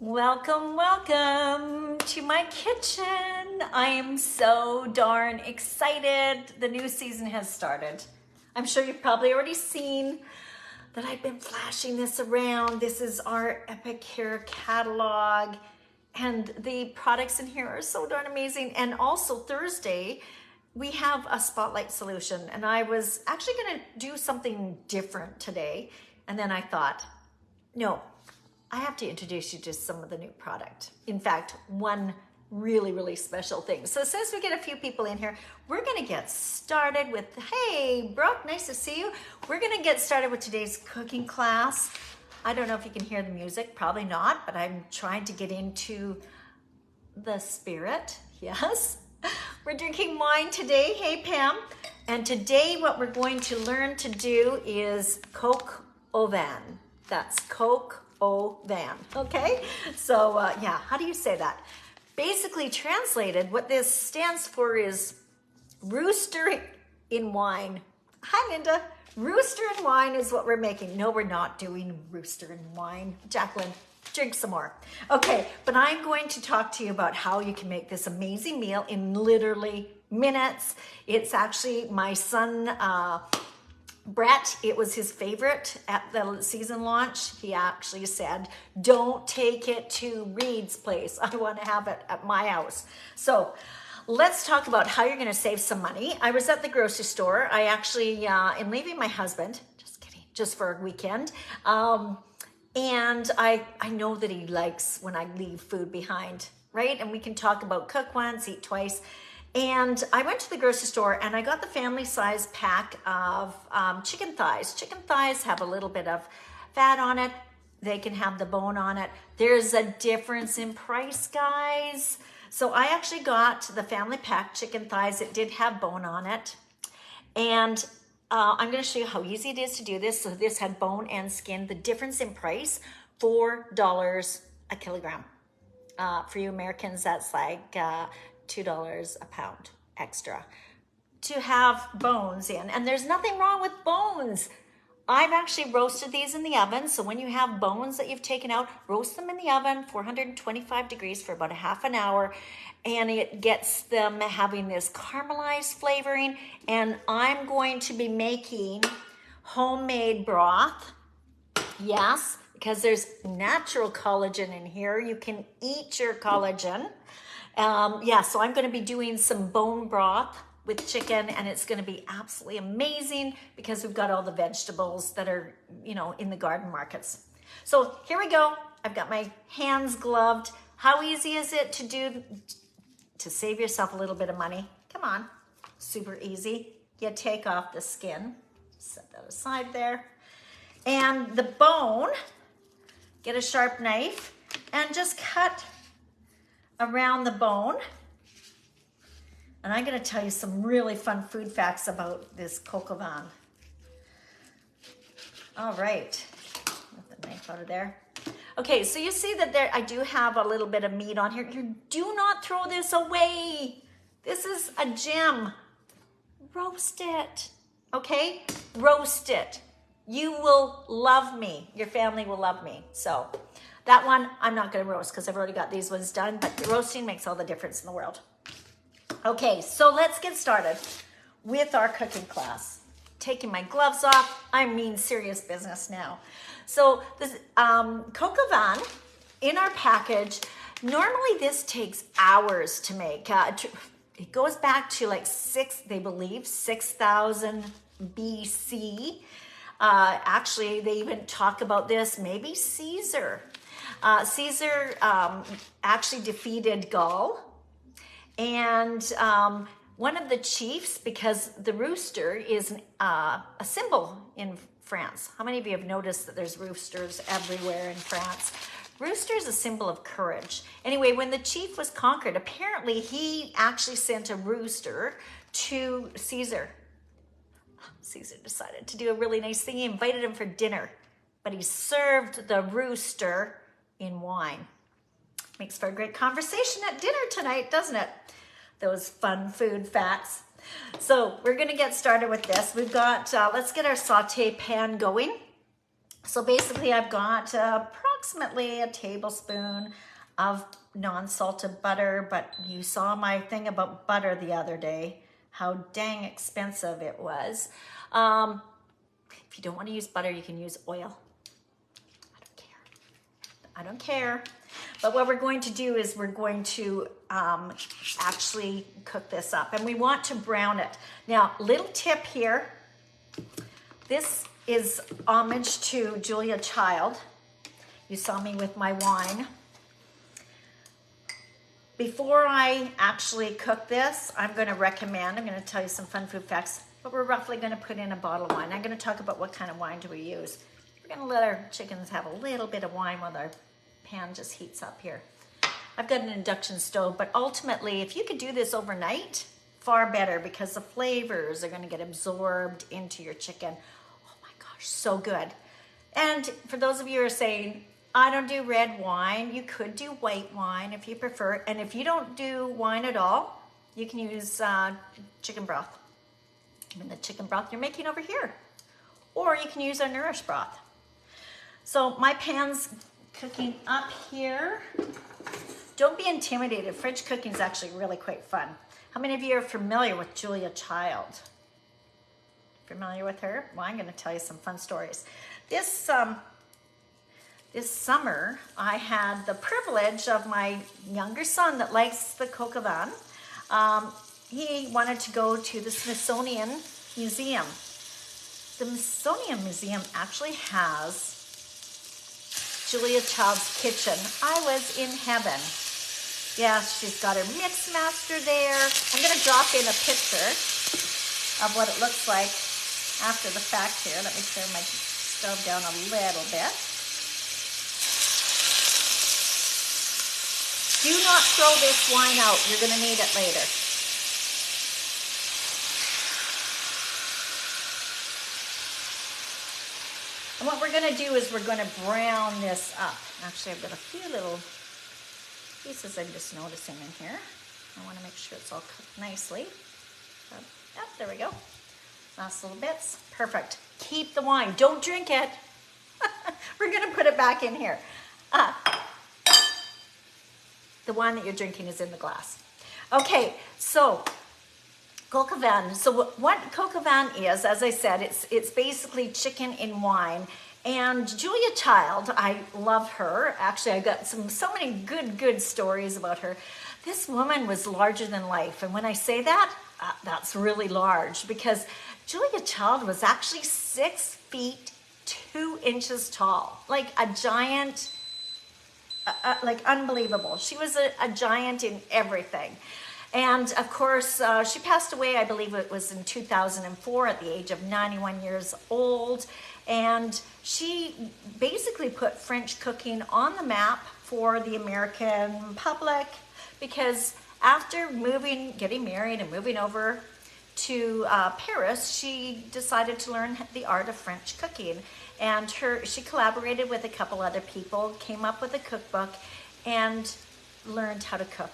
Welcome, welcome to my kitchen. I am so darn excited. The new season has started. I'm sure you've probably already seen that I've been flashing this around. This is our Epic Hair catalog, and the products in here are so darn amazing. And also Thursday, we have a spotlight solution, and I was actually gonna do something different today. And then I thought, no, I have to introduce you to some of the new product. In fact, one really special thing. So since we get a few people in here, we're gonna get started with, hey, Brooke, nice to see you. We're gonna get started with today's cooking class. I don't know if you can hear the music, probably not, but I'm trying to get into the spirit, yes. We're drinking wine today, hey Pam. And today what we're going to learn to do is Coq Au Vin. That's Coq Au Vin, okay? So yeah, how do you say that? Basically translated, what this stands for is rooster in wine. Hi, Linda. Rooster in wine is what we're making. No, we're not doing rooster in wine. Jacqueline, drink some more. Okay, but I'm going to talk to you about how you can make this amazing meal in literally minutes. It's actually my son, Brett, it was his favorite at the season launch. He actually said, don't take it to Reed's place. I want to have it at my house. So let's talk about how you're going to save some money. I was at the grocery store. I actually am leaving my husband, just kidding, just for a weekend. And I know that he likes when I leave food behind, right? And we can talk about cook once, eat twice. And I went to the grocery store and I got the family size pack of chicken thighs. Chicken thighs have a little bit of fat on it. They can have the bone on it. There's a difference in price, guys. So I actually got the family pack chicken thighs. It did have bone on it. And I'm gonna show you how easy it is to do this. So this had bone and skin. The difference in price, $4 a kilogram. For you Americans, that's like $2 a pound extra to have bones in. And there's nothing wrong with bones. I've actually roasted these in the oven. So when you have bones that you've taken out, roast them in the oven, 425 degrees for about a half an hour. And it gets them having this caramelized flavoring. And I'm going to be making homemade broth. Yes, because there's natural collagen in here. You can eat your collagen. Yeah, so I'm going to be doing some bone broth with chicken, and it's going to be absolutely amazing because we've got all the vegetables that are, you know, in the garden markets. So here we go. I've got my hands gloved. How easy is it to do to save yourself a little bit of money? Come on, super easy. You take off the skin, set that aside there. And the bone, get a sharp knife and just cut around the bone. And I'm going to tell you some really fun food facts about this Coq Au Vin. All right, get the knife out of there. Okay, so you see that there, I do have a little bit of meat on here. You do not throw this away. This is a gem. Roast it, okay? Roast it. You will love me. Your family will love me. So that one, I'm not going to roast because I've already got these ones done, but the roasting makes all the difference in the world. Okay, so let's get started with our cooking class. Taking my gloves off, I mean serious business now. So this Coq Au Vin in our package, normally this takes hours to make. It goes back to like they believe 6,000 BC. Actually, they even talk about this, maybe Caesar. Caesar actually defeated Gaul, and one of the chiefs, because the rooster is a symbol in France. How many of you have noticed that there's roosters everywhere in France? Rooster is a symbol of courage. Anyway, when the chief was conquered, apparently he actually sent a rooster to Caesar. Caesar decided to do a really nice thing. He invited him for dinner, but he served the rooster in wine. Makes for a great conversation at dinner tonight, doesn't it? Those fun food facts. So we're gonna get started with this. We've got, let's get our saute pan going. So basically I've got approximately approximately a tablespoon of non-salted butter, but you saw my thing about butter the other day, how dang expensive it was. If you don't want to use butter, you can use oil. I don't care. But what we're going to do is we're going to actually cook this up, and we want to brown it. Now, little tip here. This is homage to Julia Child. You saw me with my wine. Before I actually cook this, I'm going to tell you some fun food facts, but we're roughly going to put in a bottle of wine. I'm going to talk about what kind of wine do we use. We're going to let our chickens have a little bit of wine while our pan just heats up here. I've got an induction stove, but ultimately, if you could do this overnight, far better, because the flavors are going to get absorbed into your chicken. Oh my gosh, so good. And for those of you who are saying, I don't do red wine, you could do white wine if you prefer. And if you don't do wine at all, you can use chicken broth. I mean, the chicken broth you're making over here. Or you can use our Nourish broth. So my pan's cooking up here. Don't be intimidated. French cooking is actually really quite fun. How many of you are familiar with Julia Child? Familiar with her? Well, I'm going to tell you some fun stories. This summer, I had the privilege of my younger son that likes the Coq Au Vin. He wanted to go to the Smithsonian Museum. The Smithsonian Museum actually has Julia Child's kitchen. I was in heaven. Yeah, she's got her mix master there. I'm going to drop in a picture of what it looks like after the fact here. Let me turn my stove down a little bit. Do not throw this wine out. You're going to need it later. And what we're going to do is we're going to brown this up. Actually, I've got a few little pieces I'm just noticing in here. I want to make sure it's all cooked nicely. Yep, there we go. Last little bits. Perfect. Keep the wine. Don't drink it. We're going to put it back in here. The wine that you're drinking is in the glass. Okay, so Coq Au Vin. So what Coq Au Vin is, as I said, it's basically chicken in wine. And Julia Child, I love her. Actually, I got so many good stories about her. This woman was larger than life. And when I say that, that's really large, because Julia Child was actually 6 feet 2 inches tall, like a giant. Like unbelievable. She was a giant in everything. And of course, she passed away, I believe it was in 2004 at the age of 91 years old. And she basically put French cooking on the map for the American public, because after getting married and moving over to Paris, she decided to learn the art of French cooking. And she collaborated with a couple other people, came up with a cookbook, and learned how to cook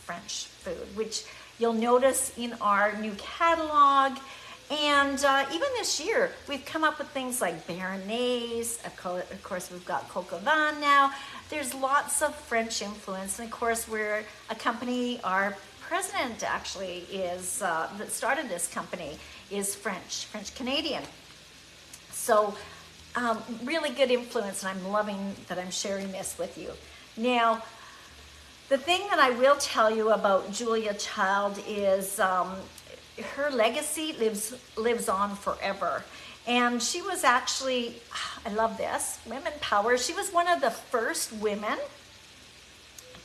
French food, which you'll notice in our new catalog. And even this year, we've come up with things like Béarnaise. Of course, we've got Coq Au Vin now. There's lots of French influence. And of course, we're a company, our president actually is, that started this company, is French Canadian. So really good influence, and I'm loving that I'm sharing this with you. Now, the thing that I will tell you about Julia Child is her legacy lives on forever. And she was actually, I love this, women power. She was one of the first women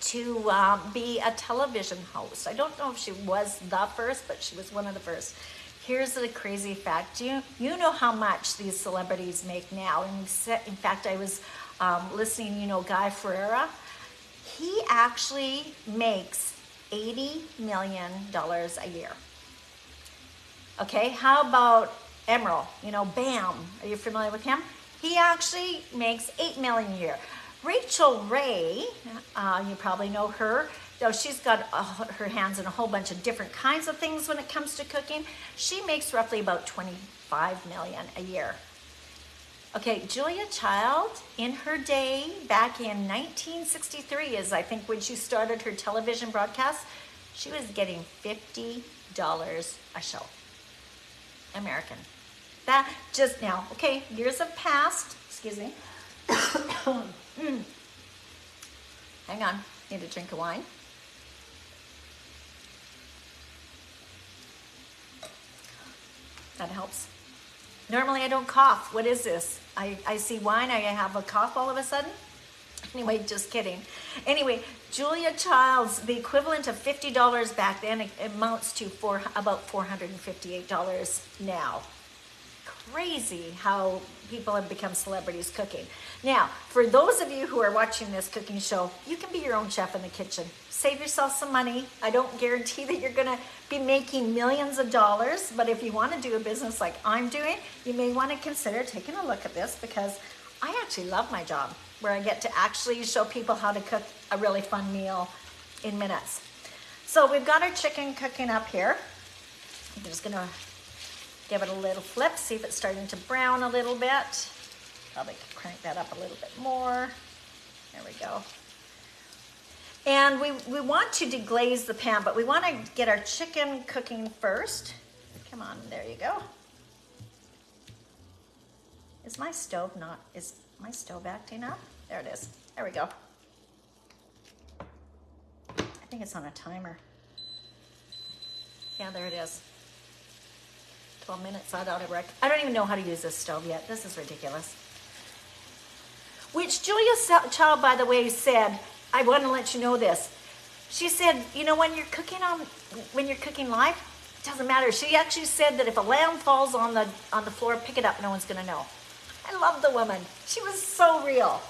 to be a television host. I don't know if she was the first, but she was one of the first. Here's the crazy fact. You know how much these celebrities make now. In fact, I was listening, Guy Ferreira. He actually makes $80 million a year. Okay, how about Emerald? Bam. Are you familiar with him? He actually makes $8 million a year. Rachel Ray, you probably know her. Though she's got her hands in a whole bunch of different kinds of things when it comes to cooking. She makes roughly about $25 million a year. Okay, Julia Child, in her day, back in 1963, is I think when she started her television broadcast, she was getting $50 a show. American. That just now, okay, years have passed. Excuse me. Hang on, need a drink of wine. That helps. Normally I don't cough. What is this? I see wine, I have a cough all of a sudden. Anyway, just kidding. Anyway, Julia Child's, the equivalent of $50 back then, it amounts to about $458 now. Crazy how people have become celebrities cooking. Now, for those of you who are watching this cooking show, you can be your own chef in the kitchen. Save yourself some money. I don't guarantee that you're gonna be making millions of dollars, but if you wanna do a business like I'm doing, you may wanna consider taking a look at this, because I actually love my job, where I get to actually show people how to cook a really fun meal in minutes. So we've got our chicken cooking up here. I'm just gonna give it a little flip, see if it's starting to brown a little bit. Probably crank that up a little bit more. There we go. And we want to deglaze the pan, but we want to get our chicken cooking first. Come on, there you go. Is my stove acting up? There it is. There we go. I think it's on a timer. Yeah, there it is. 12 minutes, I don't even know how to use this stove yet. This is ridiculous. Which Julia Child, by the way, said, I want to let you know this. She said, you know, when you're cooking live, it doesn't matter. She actually said that if a lamb falls on the floor, pick it up, no one's gonna know. I love the woman. She was so real.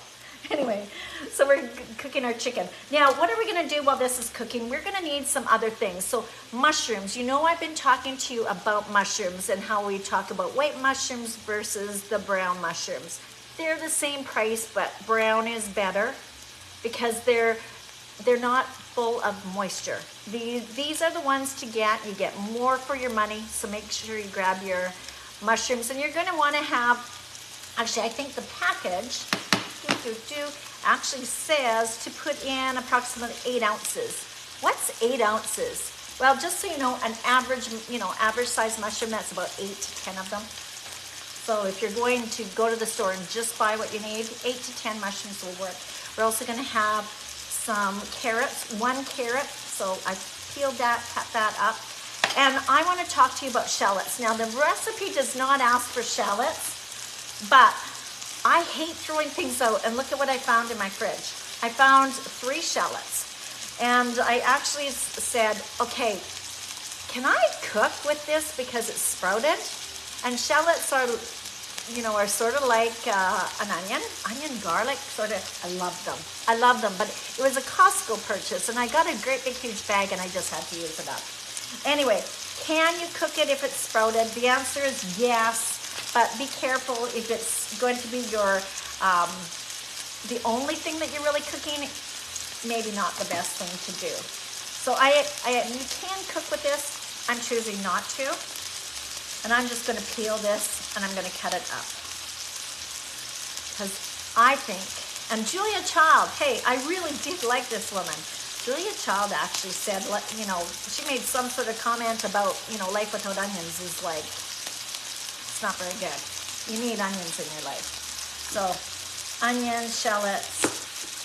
Anyway, so we're cooking our chicken. Now, what are we gonna do while this is cooking? We're gonna need some other things. So mushrooms, you know, I've been talking to you about mushrooms and how we talk about white mushrooms versus the brown mushrooms. They're the same price, but brown is better because they're not full of moisture. These are the ones to get. You get more for your money, so make sure you grab your mushrooms. And you're gonna wanna have, actually I think the package actually says to put in approximately 8 ounces. What's 8 ounces? Well, just so you know, an average size mushroom, that's about 8 to 10 of them. So if you're going to go to the store and just buy what you need, 8 to 10 mushrooms will work. We're also gonna have some carrots, 1 carrot. So I peeled that, cut that up. And I wanna talk to you about shallots. Now the recipe does not ask for shallots, but I hate throwing things out, and look at what I found in my fridge. I found 3 shallots, and I actually said, okay, can I cook with this because it's sprouted? And shallots are, are sort of like an onion, garlic, sort of. I love them, but it was a Costco purchase, and I got a great big huge bag, and I just had to use it up. Anyway, can you cook it if it's sprouted? The answer is yes. But be careful if it's going to be your, the only thing that you're really cooking, maybe not the best thing to do. So you can cook with this. I'm choosing not to. And I'm just gonna peel this and I'm gonna cut it up. Because I think, and Julia Child, hey, I really did like this woman. Julia Child actually said, she made some sort of comment about, life without onions is like, it's not very good. You need onions in your life. So onions, shallots,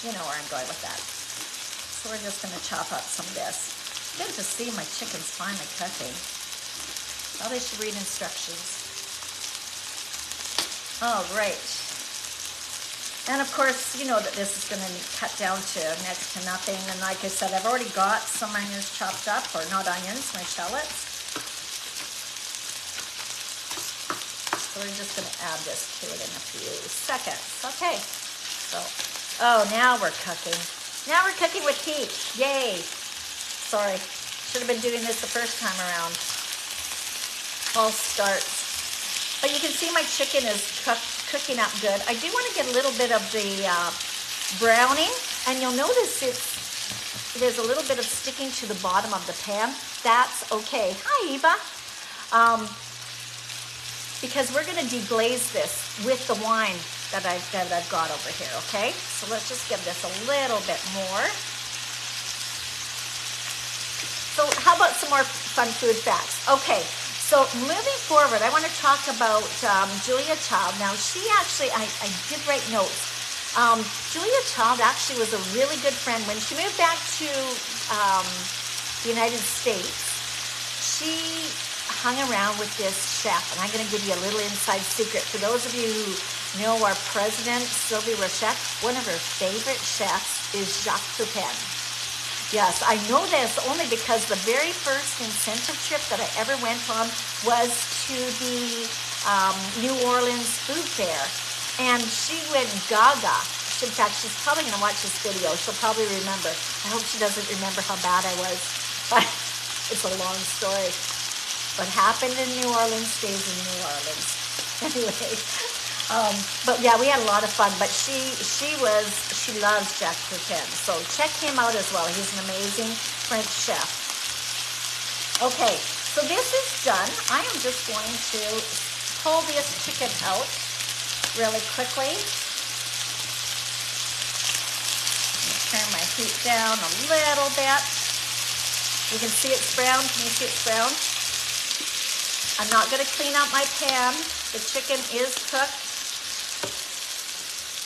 you know where I'm going with that. So we're just gonna chop up some of this. Good to see my chicken's finally cooking. Probably should read instructions. All right. And of course, you know that this is gonna cut down to next to nothing. And like I said, I've already got some onions chopped up, or not onions, my shallots. So we're just gonna add this to it in a few seconds. Okay, so, oh, now we're cooking. Now we're cooking with heat, yay. Sorry, should have been doing this the first time around. False start. But you can see my chicken is cooking up good. I do wanna get a little bit of the browning, and you'll notice there's a little bit of sticking to the bottom of the pan. That's okay. Hi, Eva. because we're gonna deglaze this with the wine that I've got over here, okay? So let's just give this a little bit more. So how about some more fun food facts? Okay, so moving forward, I want to talk about Julia Child. Now, she actually, I did write notes. Julia Child actually was a really good friend. When she moved back to the United States, she hung around with this chef, and I'm going to give you a little inside secret. For those of you who know our president, Sylvie Rochette, one of her favorite chefs is Jacques Pepin. Yes, I know this only because the very first incentive trip that I ever went on was to the New Orleans Food Fair, and she went gaga. In fact, she's probably going to watch this video. She'll probably remember. I hope she doesn't remember how bad I was, but it's a long story. What happened in New Orleans stays in New Orleans. Anyway, but yeah, we had a lot of fun. But she loves Jacques Pepin, so check him out as well. He's an amazing French chef. Okay, so this is done. I am just going to pull this chicken out really quickly. Turn my heat down a little bit. You can see it's brown. Can you see it's brown? I'm not going to clean out my pan. The chicken is cooked.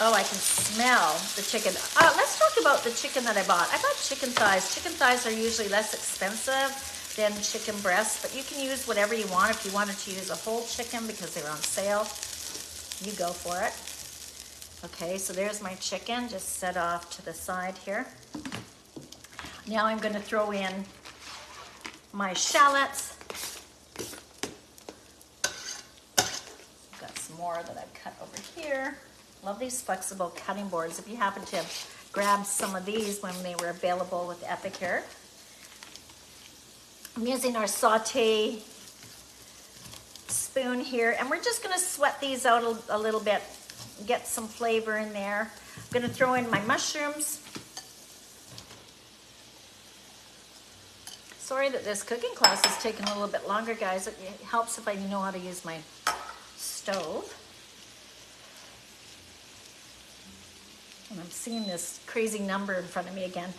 Oh, I can smell the chicken. Let's talk about the chicken that I bought. I bought chicken thighs. Chicken thighs are usually less expensive than chicken breasts, but you can use whatever you want. If you wanted to use a whole chicken because they're on sale, you go for it. Okay, so there's my chicken, just set off to the side here. Now I'm going to throw in my shallots. Got some more that I've cut over here. Love these flexible cutting boards. If you happen to grab some of these when they were available with Epicure. I'm using our saute spoon here, and we're just going to sweat these out a little bit. Get some flavor in there. I'm going to throw in my mushrooms. Sorry that this cooking class is taking a little bit longer, guys. It helps if I know how to use my stove. And I'm seeing this crazy number in front of me again.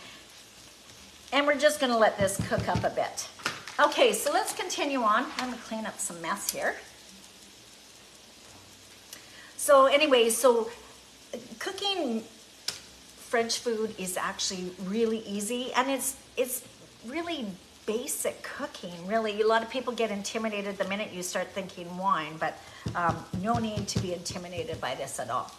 And we're just going to let this cook up a bit. Okay, so let's continue on. I'm going to clean up some mess here. So anyway, so cooking French food is actually really easy, and it's really basic cooking, really. A lot of people get intimidated the minute you start thinking wine, but no need to be intimidated by this at all.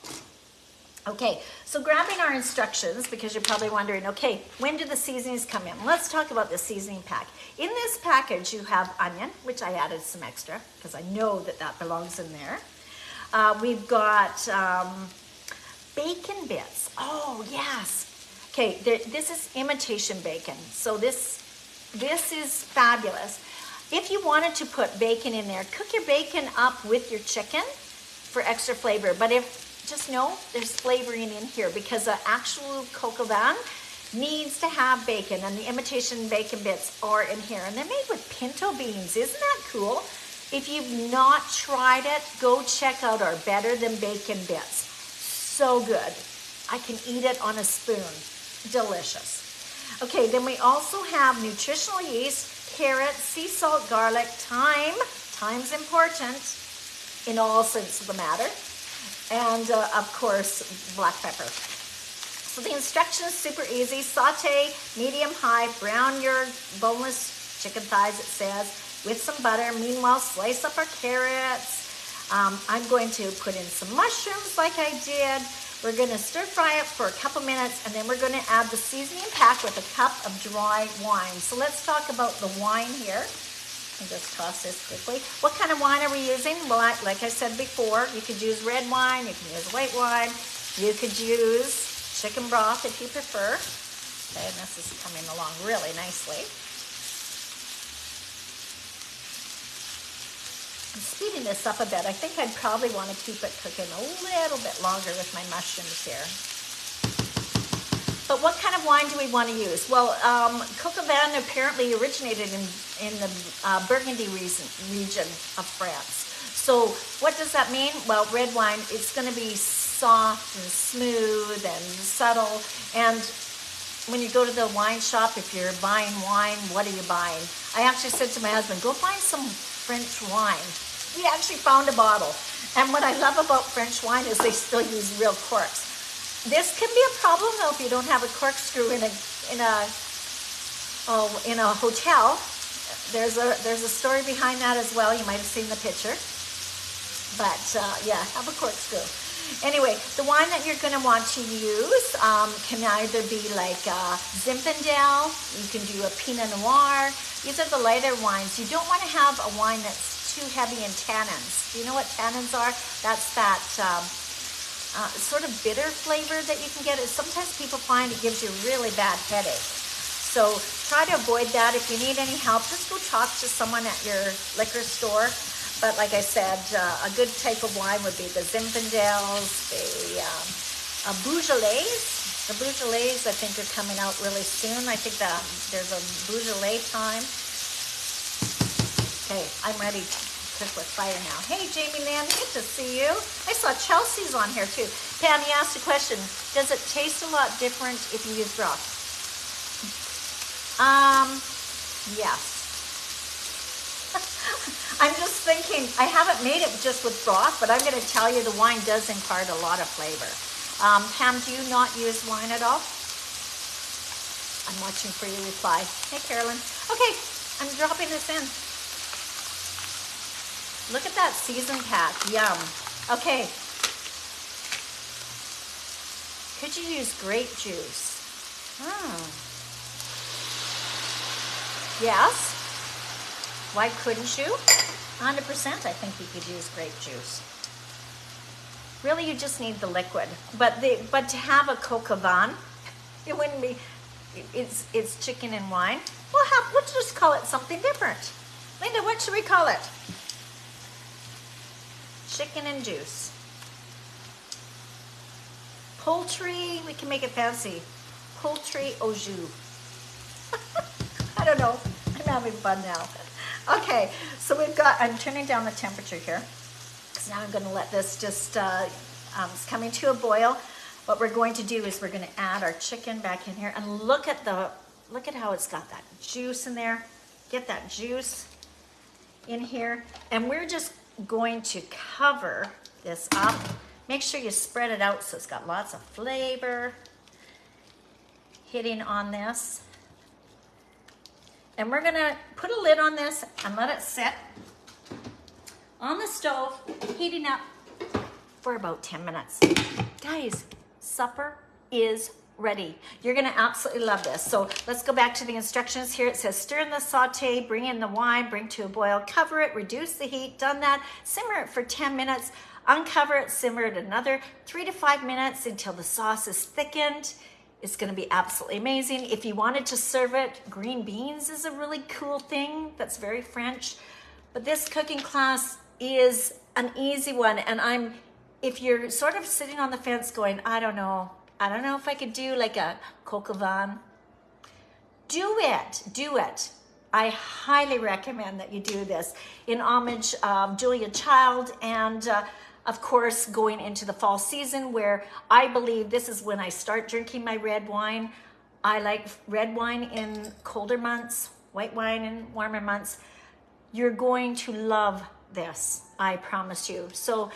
Okay, so grabbing our instructions, because you're probably wondering, okay, when do the seasonings come in? Let's talk about the seasoning pack. In this package, you have onion, which I added some extra, because I know that that belongs in there. We've got bacon bits. Oh, yes. Okay, this is imitation bacon. So this is fabulous. If you wanted to put bacon in there, cook your bacon up with your chicken for extra flavor. But just know there's flavoring in here, because the actual Coq Au Vin needs to have bacon, and the imitation bacon bits are in here. And they're made with pinto beans. Isn't that cool? If you've not tried it, go check out our Better Than Bacon bits. So good. I can eat it on a spoon. Delicious. Okay, then we also have nutritional yeast, carrots, sea salt, garlic, thyme. Thyme's important in all sense of the matter. And of course, black pepper. So the instructions, super easy. Saute, medium high, brown your boneless chicken thighs, it says, with some butter. Meanwhile, slice up our carrots. I'm going to put in some mushrooms like I did. We're going to stir fry it for a couple minutes, and then we're going to add the seasoning pack with a cup of dry wine. So let's talk about the wine here. I'll just toss this quickly. What kind of wine are we using? Well, like I said before, you could use red wine, you can use white wine, you could use chicken broth if you prefer. Okay, and this is coming along really nicely. I'm speeding this up a bit. I think I'd probably want to keep it cooking a little bit longer with my mushrooms here. But what kind of wine do we want to use? Well, Coq Au Vin apparently originated in the Burgundy region of France. So what does that mean? Well, red wine, it's going to be soft and smooth and subtle. And when you go to the wine shop, if you're buying wine, what are you buying? I actually said to my husband, go find some French wine. We actually found a bottle. And what I love about French wine is they still use real corks. This can be a problem though if you don't have a corkscrew in a hotel. There's a story behind that as well. You might have seen the picture. But yeah, have a corkscrew. Anyway, the wine that you're going to want to use can either be like Zinfandel. You can do a Pinot Noir. These are the lighter wines. You don't want to have a wine that's too heavy in tannins. Do you know what tannins are? That's that sort of bitter flavor that you can get. Sometimes people find it gives you a really bad headache. So try to avoid that. If you need any help, just go talk to someone at your liquor store. But like I said, a good type of wine would be the Zinfandels, the Beaujolais. The Beaujolais, I think, are coming out really soon. I think that there's a Beaujolais time. Okay, I'm ready to cook with fire now. Hey, Jamie Lynn, good to see you. I saw Chelsea's on here too. Pam, you asked a question. Does it taste a lot different if you use broth? Yes. I'm just thinking, I haven't made it just with broth, but I'm going to tell you the wine does impart a lot of flavor. Pam, do you not use wine at all? I'm watching for your reply. Hey, Carolyn. Okay, I'm dropping this in. Look at that season pack. Yum. Okay. Could you use grape juice? Yes. Why couldn't you? 100% I think you could use grape juice. Really, you just need the liquid. But to have a Coq Au Vin, it wouldn't be, it's chicken and wine. We'll just call it something different. Linda, what should we call it? Chicken and juice. Poultry, we can make it fancy. Poultry au jus. I don't know, I'm having fun now. Okay, so I'm turning down the temperature here. So now I'm gonna let this just, it's coming to a boil. What we're going to do is we're gonna add our chicken back in here and look at how it's got that juice in there. Get that juice in here. And we're just going to cover this up. Make sure you spread it out so it's got lots of flavor hitting on this. And we're gonna put a lid on this and let it sit on the stove, heating up for about 10 minutes. Guys, supper is ready. You're gonna absolutely love this. So let's go back to the instructions here. It says stir in the saute, bring in the wine, bring to a boil, cover it, reduce the heat, done that, simmer it for 10 minutes, uncover it, simmer it another 3 to 5 minutes until the sauce is thickened. It's gonna be absolutely amazing. If you wanted to serve it, green beans is a really cool thing that's very French. But this cooking class is an easy one. And if you're sort of sitting on the fence going, I don't know if I could do like a Coq Au Vin. Do it. I highly recommend that you do this in homage of Julia Child and of course, going into the fall season where I believe this is when I start drinking my red wine. I like red wine in colder months, white wine in warmer months. You're going to love this, I promise you. So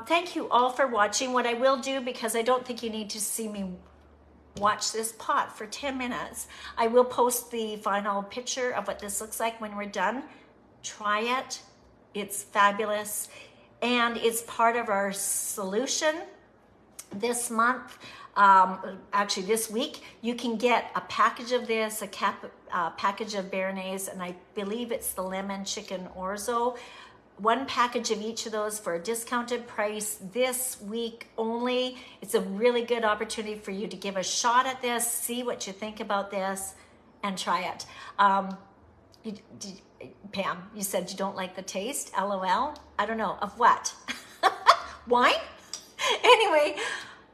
thank you all for watching. What I will do, because I don't think you need to see me watch this pot for 10 minutes, I will post the final picture of what this looks like when we're done. Try it. It's fabulous. And it's part of our solution this month. Actually, this week, you can get a package of this, a package of Béarnaise, and I believe it's the lemon chicken orzo. One package of each of those for a discounted price this week only. It's a really good opportunity for you to give a shot at this, see what you think about this, and try it. Pam, you said you don't like the taste, LOL. I don't know, of what? Wine? Anyway,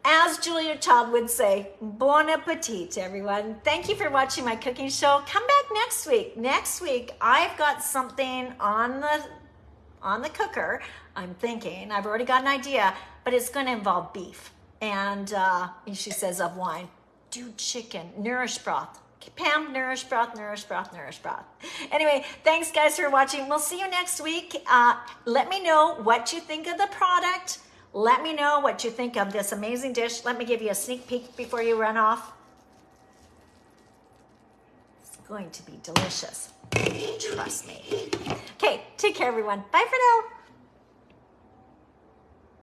as Julia Child would say, bon appetit, everyone. Thank you for watching my cooking show. Come back next week. Next week, I've got something on on the cooker, I'm thinking, I've already got an idea, but it's going to involve beef. And she says of wine. Do chicken, nourish broth. Pam, nourish broth, nourish broth, nourish broth. Anyway, thanks guys for watching. We'll see you next week. Let me know what you think of the product. Let me know what you think of this amazing dish. Let me give you a sneak peek before you run off. It's going to be delicious. Trust me. Okay, take care everyone. Bye for now.